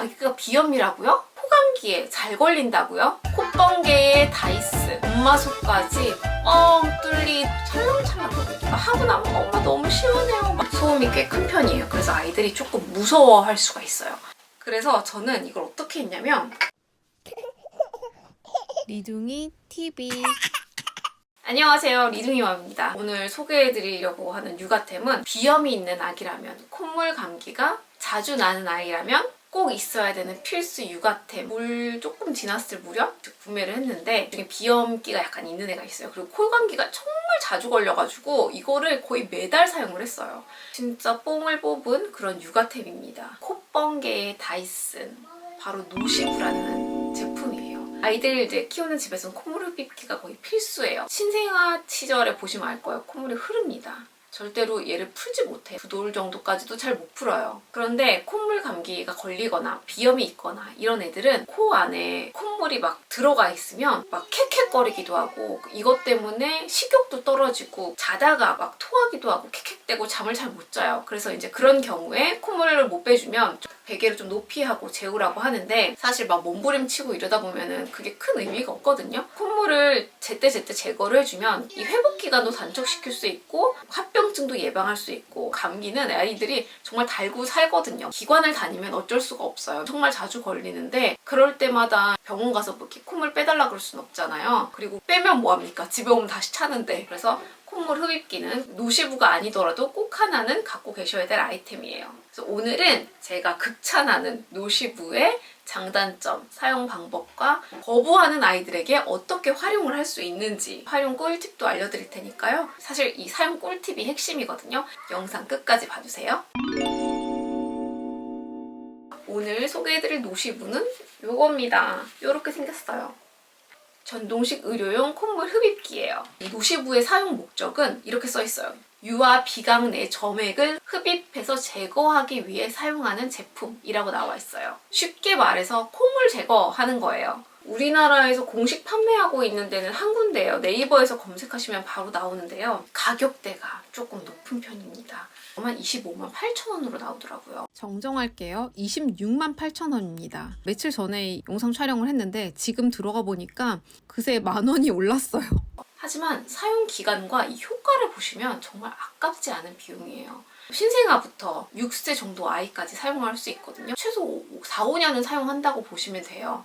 아기가 비염이라고요? 코감기에 잘 걸린다고요? 콧번개에 다이스, 엄마 속까지 뻥 뚫리 찰랑찰랑 하고 나면 엄마 너무 시원해요. 소음이 꽤 큰 편이에요. 그래서 아이들이 조금 무서워할 수가 있어요. 그래서 저는 이걸 어떻게 했냐면 리둥이 TV. 안녕하세요, 리둥이맘입니다. 오늘 소개해드리려고 하는 육아템은 비염이 있는 아기라면, 콧물 감기가 자주 나는 아이라면 꼭 있어야 되는 필수 육아템. 물 조금 지났을 무렵 구매를 했는데 중에 비염기가 약간 있는 애가 있어요. 그리고 콜감기가 정말 자주 걸려가지고 이거를 거의 매달 사용을 했어요. 진짜 뽕을 뽑은 그런 육아템입니다. 콧번개의 다이슨, 바로 노시브라는 제품이에요. 아이들 이제 키우는 집에서는 콧물 흡입기가 거의 필수예요. 신생아 시절에 보시면 알 거예요. 콧물이 흐릅니다. 절대로 얘를 풀지 못해요. 2돌 정도까지도 잘 못 풀어요. 그런데 콧물 감기가 걸리거나 비염이 있거나 이런 애들은 코 안에 콧물이 막 들어가 있으면 막 캑캑거리기도 하고, 이것 때문에 식욕도 떨어지고 자다가 막 토하기도 하고 캑캑대고 잠을 잘 못 자요. 그래서 이제 그런 경우에 콧물을 못 빼주면 베개를 좀 높이 하고 재우라고 하는데, 사실 막 몸부림치고 이러다 보면은 그게 큰 의미가 없거든요. 콧물을 제때제때 제거를 해주면 이 회복 기간도 단축시킬 수 있고 합병증도 예방할 수 있고, 감기는 아이들이 정말 달고 살거든요. 기관을 다니면 어쩔 수가 없어요. 정말 자주 걸리는데 그럴 때마다 병원 가서 뭐 이렇게 콧물 빼달라 그럴 순 없잖아요. 그리고 빼면 뭐합니까? 집에 오면 다시 차는데. 그래서 콧물 흡입기는 노시브가 아니더라도 꼭 하나는 갖고 계셔야 될 아이템이에요. 그래서 오늘은 제가 극찬하는 노시브의 장단점, 사용 방법과 거부하는 아이들에게 어떻게 활용을 할 수 있는지 활용 꿀팁도 알려드릴 테니까요. 사실 이 사용 꿀팁이 핵심이거든요. 영상 끝까지 봐주세요. 오늘 소개해드릴 노시브는 요겁니다. 요렇게 생겼어요. 전동식 의료용 콧물 흡입기예요. 이 노시브의 사용 목적은 이렇게 써있어요. 유아 비강 내 점액을 흡입해서 제거하기 위해 사용하는 제품이라고 나와 있어요. 쉽게 말해서 콧물 제거하는 거예요. 우리나라에서 공식 판매하고 있는 데는 한 군데예요. 네이버에서 검색하시면 바로 나오는데요. 가격대가 조금 높은 편입니다. 25만 8천 원으로 나오더라고요. 정정할게요. 26만 8천 원입니다. 며칠 전에 영상 촬영을 했는데 지금 들어가 보니까 그새 만 원이 올랐어요. 하지만 사용 기간과 이 효과를 보시면 정말 아깝지 않은 비용이에요. 신생아부터 6세 정도 아이까지 사용할 수 있거든요. 최소 4, 5년은 사용한다고 보시면 돼요.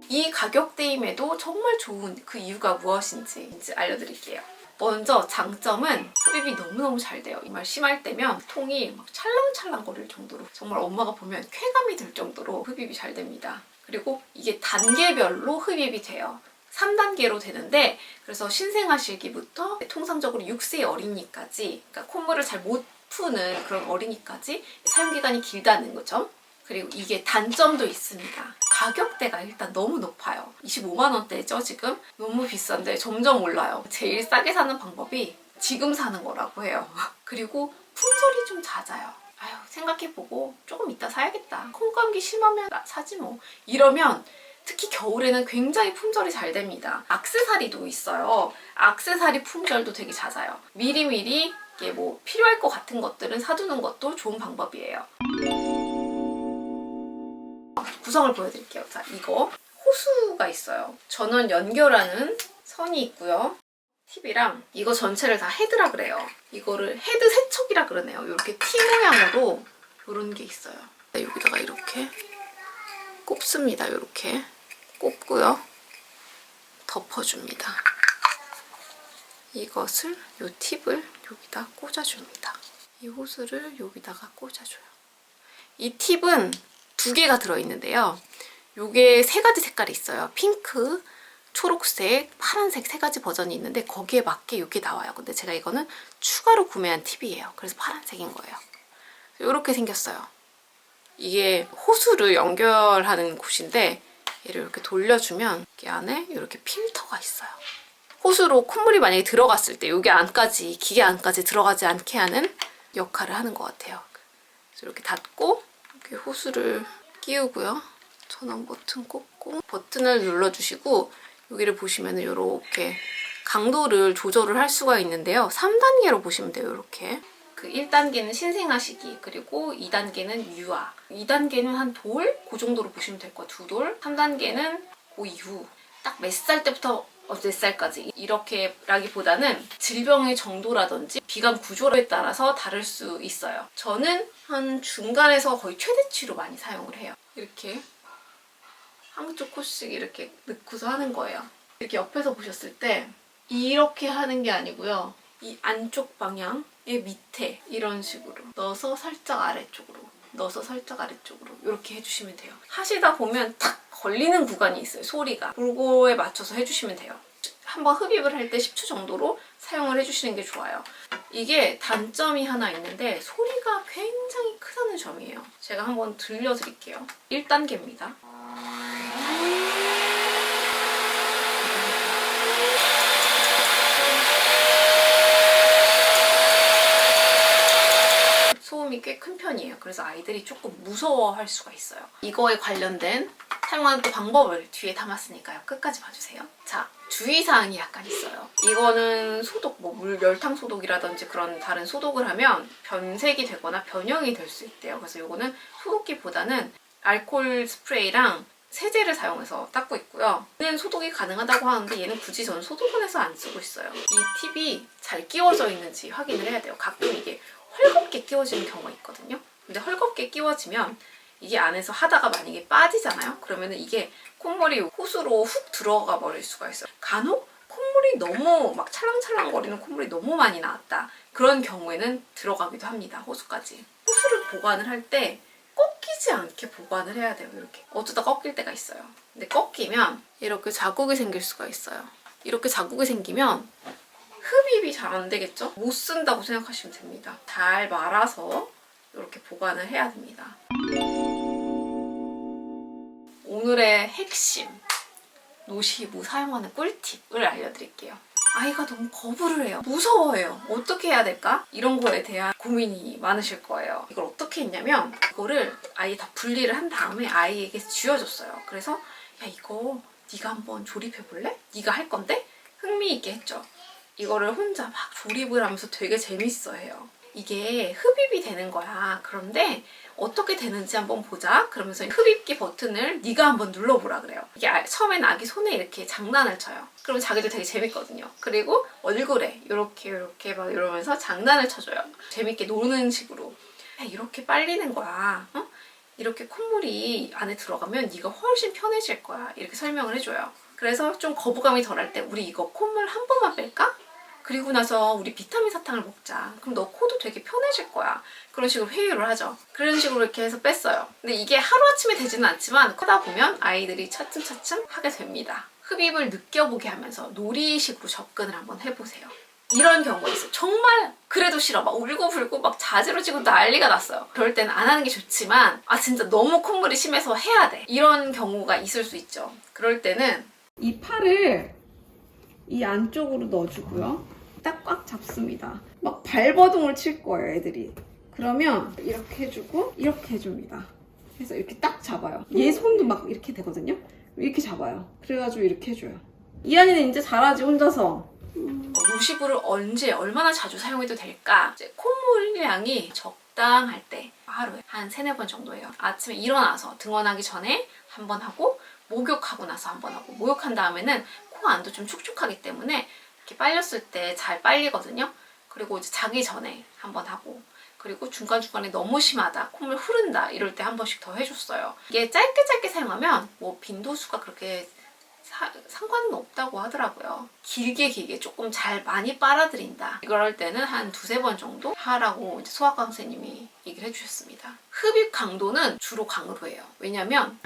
이 가격대임에도 정말 좋은 그 이유가 무엇인지 알려드릴게요. 먼저 장점은 흡입이 너무너무 잘 돼요. 정말 심할 때면 통이 막 찰랑찰랑 거릴 정도로, 정말 엄마가 보면 쾌감이 들 정도로 흡입이 잘 됩니다. 그리고 이게 단계별로 흡입이 돼요. 3단계로 되는데, 그래서 신생아 시기부터 통상적으로 6세 어린이까지, 그러니까 콧물을 잘 못 푸는 그런 어린이까지 사용기간이 길다는 거죠. 그리고 이게 단점도 있습니다. 가격대가 일단 너무 높아요. 25만 원대죠, 지금? 너무 비싼데 점점 올라요. 제일 싸게 사는 방법이 지금 사는 거라고 해요. 그리고 품절이 좀 잦아요. 아유, 생각해보고 조금 이따 사야겠다. 콩감기 심하면 사지 뭐. 이러면 특히 겨울에는 굉장히 품절이 잘 됩니다. 액세서리도 있어요. 액세서리 품절도 되게 잦아요. 미리미리 이게 뭐 필요할 것 같은 것들은 사두는 것도 좋은 방법이에요. 구성을 보여드릴게요. 자, 이거 호수가 있어요. 전원 연결하는 선이 있고요. 팁이랑 이거 전체를 다 헤드라 그래요. 이거를 헤드 세척이라 그러네요. 이렇게 T 모양으로 이런 게 있어요. 여기다가 이렇게 꼽습니다. 이렇게 꼽고요. 덮어줍니다. 이것을, 이 팁을 여기다 꽂아줍니다. 이 호스를 여기다가 꽂아줘요. 이 팁은 2개가 들어있는데요. 요게 3가지 색깔이 있어요. 핑크, 초록색, 파란색 3가지 버전이 있는데 거기에 맞게 이게 나와요. 근데 제가 이거는 추가로 구매한 팁이에요. 그래서 파란색인 거예요. 이렇게 생겼어요. 이게 호수를 연결하는 곳인데 얘를 이렇게 돌려주면 여기 안에 이렇게 필터가 있어요. 호수로 콧물이 만약에 들어갔을 때 여기 안까지, 기계 안까지 들어가지 않게 하는 역할을 하는 것 같아요. 그래서 이렇게 닫고 이렇게 호수를 끼우고요. 전원 버튼 꽂고 버튼을 눌러주시고 여기를 보시면 이렇게 강도를 조절을 할 수가 있는데요. 3단계로 보시면 돼요. 이렇게 그 1단계는 신생아시기, 그리고 2단계는 유아. 2단계는 한 돌? 그 정도로 보시면 될 거예요. 2돌. 3단계는 그 이후. 딱 몇 살 때부터 몇 살까지. 이렇게라기보다는 질병의 정도라든지 비관 구조에 따라서 다를 수 있어요. 저는 한 중간에서 거의 최대치로 많이 사용을 해요. 이렇게 한쪽 코씩 이렇게 넣고서 하는 거예요. 이렇게 옆에서 보셨을 때 이렇게 하는 게 아니고요. 이 안쪽 방향의 밑에 이런 식으로 넣어서 살짝 아래쪽으로, 넣어서 살짝 아래쪽으로 이렇게 해주시면 돼요. 하시다 보면 탁 걸리는 구간이 있어요. 소리가. 그거에 맞춰서 해주시면 돼요. 한번 흡입을 할 때 10초 정도로 사용을 해주시는 게 좋아요. 이게 단점이 하나 있는데 소리가 굉장히 크다는 점이에요. 제가 한번 들려드릴게요. 1단계입니다. 소음이 꽤 큰 편이에요. 그래서 아이들이 조금 무서워할 수가 있어요. 이거에 관련된 사용하는 또 방법을 뒤에 담았으니까요. 끝까지 봐주세요. 자, 주의사항이 약간 있어요. 이거는 소독, 물 열탕 소독이라든지 그런 다른 소독을 하면 변색이 되거나 변형이 될 수 있대요. 그래서 이거는 소독기보다는 알코올 스프레이랑 세제를 사용해서 닦고 있고요. 얘는 소독이 가능하다고 하는데 얘는 굳이 저는 소독을 해서 안 쓰고 있어요. 이 팁이 잘 끼워져 있는지 확인을 해야 돼요. 가끔 이게 헐겁게 끼워지는 경우가 있거든요. 근데 헐겁게 끼워지면 이게 안에서 하다가 만약에 빠지잖아요. 그러면 이게 콧물이 호수로 훅 들어가 버릴 수가 있어요. 간혹 콧물이 너무 막 찰랑찰랑거리는 콧물이 너무 많이 나왔다. 그런 경우에는 들어가기도 합니다. 호수까지. 호수를 보관을 할 때 꺾이지 않게 보관을 해야 돼요. 이렇게. 어쩌다 꺾일 때가 있어요. 근데 꺾이면 이렇게 자국이 생길 수가 있어요. 이렇게 자국이 생기면 흡입이 잘 안 되겠죠? 못 쓴다고 생각하시면 됩니다. 잘 말아서 이렇게 보관을 해야 됩니다. 오늘의 핵심 노시부 사용하는 꿀팁을 알려드릴게요. 아이가 너무 거부를 해요. 무서워해요. 어떻게 해야 될까? 이런 거에 대한 고민이 많으실 거예요. 이걸 어떻게 했냐면 이거를 아예 다 분리를 한 다음에 아이에게 쥐어줬어요. 그래서 야 이거 네가 한번 조립해 볼래? 네가 할 건데? 흥미있게 했죠. 이거를 혼자 막 조립을 하면서 되게 재밌어해요. 이게 흡입이 되는 거야. 그런데 어떻게 되는지 한번 보자. 그러면서 흡입기 버튼을 네가 한번 눌러보라 그래요. 이게 처음엔 아기 손에 이렇게 장난을 쳐요. 그러면 자기도 되게 재밌거든요. 그리고 얼굴에 이렇게 막 이러면서 장난을 쳐줘요. 재밌게 노는 식으로. 야, 이렇게 빨리는 거야. 어? 이렇게 콧물이 안에 들어가면 네가 훨씬 편해질 거야. 이렇게 설명을 해줘요. 그래서 좀 거부감이 덜할 때 우리 이거 콧물 한 번만 뺄까? 그리고 나서 우리 비타민 사탕을 먹자. 그럼 너 코도 되게 편해질 거야. 그런 식으로 회유를 하죠. 그런 식으로 이렇게 해서 뺐어요. 근데 이게 하루아침에 되지는 않지만 크다 보면 아이들이 차츰차츰 하게 됩니다. 흡입을 느껴보게 하면서 놀이식으로 접근을 한번 해보세요. 이런 경우가 있어요. 정말 그래도 싫어. 막 울고불고 막 자지러지고 난리가 났어요. 그럴 때는 안 하는 게 좋지만 진짜 너무 콧물이 심해서 해야 돼. 이런 경우가 있을 수 있죠. 그럴 때는 이 팔을 이 안쪽으로 넣어주고요. 딱 꽉 잡습니다. 막 발버둥을 칠 거예요, 애들이. 그러면 이렇게 해주고 이렇게 해줍니다. 그래서 이렇게 딱 잡아요. 얘 손도 막 이렇게 되거든요. 이렇게 잡아요. 그래가지고 이렇게 해줘요. 이한이는 이제 잘하지, 혼자서. 노시부를 언제 얼마나 자주 사용해도 될까? 이제 콧물량이 적당할 때 하루에 한 3-4번 정도 해요. 아침에 일어나서 등원하기 전에 한 번 하고 목욕하고 나서 한 번 하고 목욕한 다음에는 코 안도 좀 축축하기 때문에 이렇게 빨렸을 때 잘 빨리거든요. 그리고 이제 자기 전에 한 번 하고 그리고 중간중간에 너무 심하다, 콧물 흐른다 이럴 때 한 번씩 더 해줬어요. 이게 짧게 사용하면 뭐 빈도수가 그렇게 상관은 없다고 하더라고요. 길게 조금 잘 많이 빨아들인다. 이럴 때는 한 2-3번 정도 하라고 이제 소아과 선생님이 얘기를 해주셨습니다. 흡입 강도는 주로 강으로 해요. 왜냐면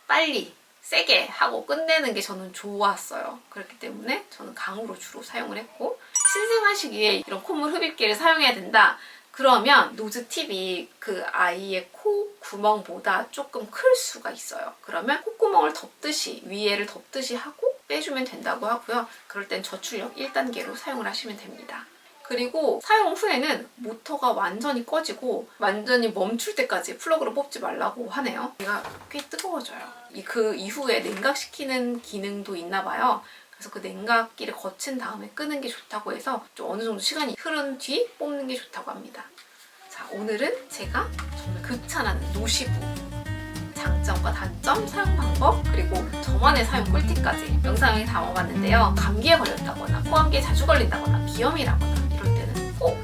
빨리 세게 하고 끝내는 게 저는 좋았어요. 그렇기 때문에 저는 강으로 주로 사용을 했고 신생아 시기에 이런 콧물 흡입기를 사용해야 된다. 그러면 노즈 팁이 그 아이의 코 구멍보다 조금 클 수가 있어요. 그러면 콧구멍을 덮듯이 위에를 덮듯이 하고 빼주면 된다고 하고요. 그럴 땐 저출력 1단계로 사용을 하시면 됩니다. 그리고 사용 후에는 모터가 완전히 꺼지고 완전히 멈출 때까지 플러그로 뽑지 말라고 하네요. 얘가 꽤 뜨거워져요. 그 이후에 냉각시키는 기능도 있나 봐요. 그래서 그 냉각기를 거친 다음에 끄는 게 좋다고 해서 좀 어느 정도 시간이 흐른 뒤 뽑는 게 좋다고 합니다. 자, 오늘은 제가 정말 극찬하는 노시부 장점과 단점, 사용 방법, 그리고 저만의 사용 꿀팁까지 영상에 담아봤는데요. 감기에 걸렸다거나 코감기에 자주 걸린다거나 비염이라거나 이럴 때는 꼭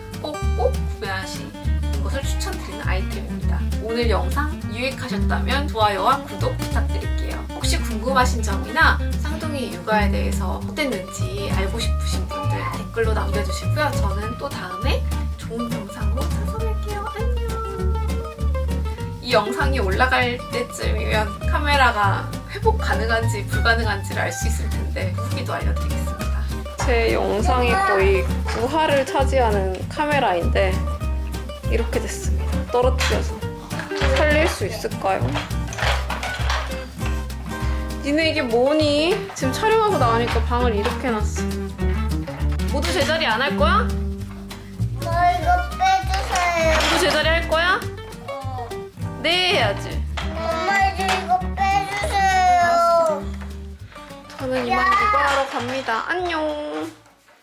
구매하시는 것을 추천드리는 아이템입니다. 오늘 영상 유익하셨다면 좋아요와 구독 부탁드릴게요. 혹시 궁금하신 점이나 쌍둥이 육아에 대해서 어땠는지 알고 싶으신 분들 댓글로 남겨주시고요. 저는 또 다음에 좋은 영상으로 찾아뵐게요. 안녕. 이 영상이 올라갈 때쯤이면 카메라가 회복 가능한지 불가능한지를 알 수 있을 텐데 후기도 알려드리겠습니다. 제 영상이 거의 9화를 차지하는 카메라인데 이렇게 됐습니다. 떨어뜨려서 살릴 수 있을까요? 니네 이게 뭐니? 지금 촬영하고 나오니까 방을 이렇게 해놨어. 모두 제자리 안 할 거야? 이거 빼주세요. 모두 제자리 할 거야? 네 해야지. 엄마 이거 빼주세요. 저는 이만 육아하러 갑니다. 안녕.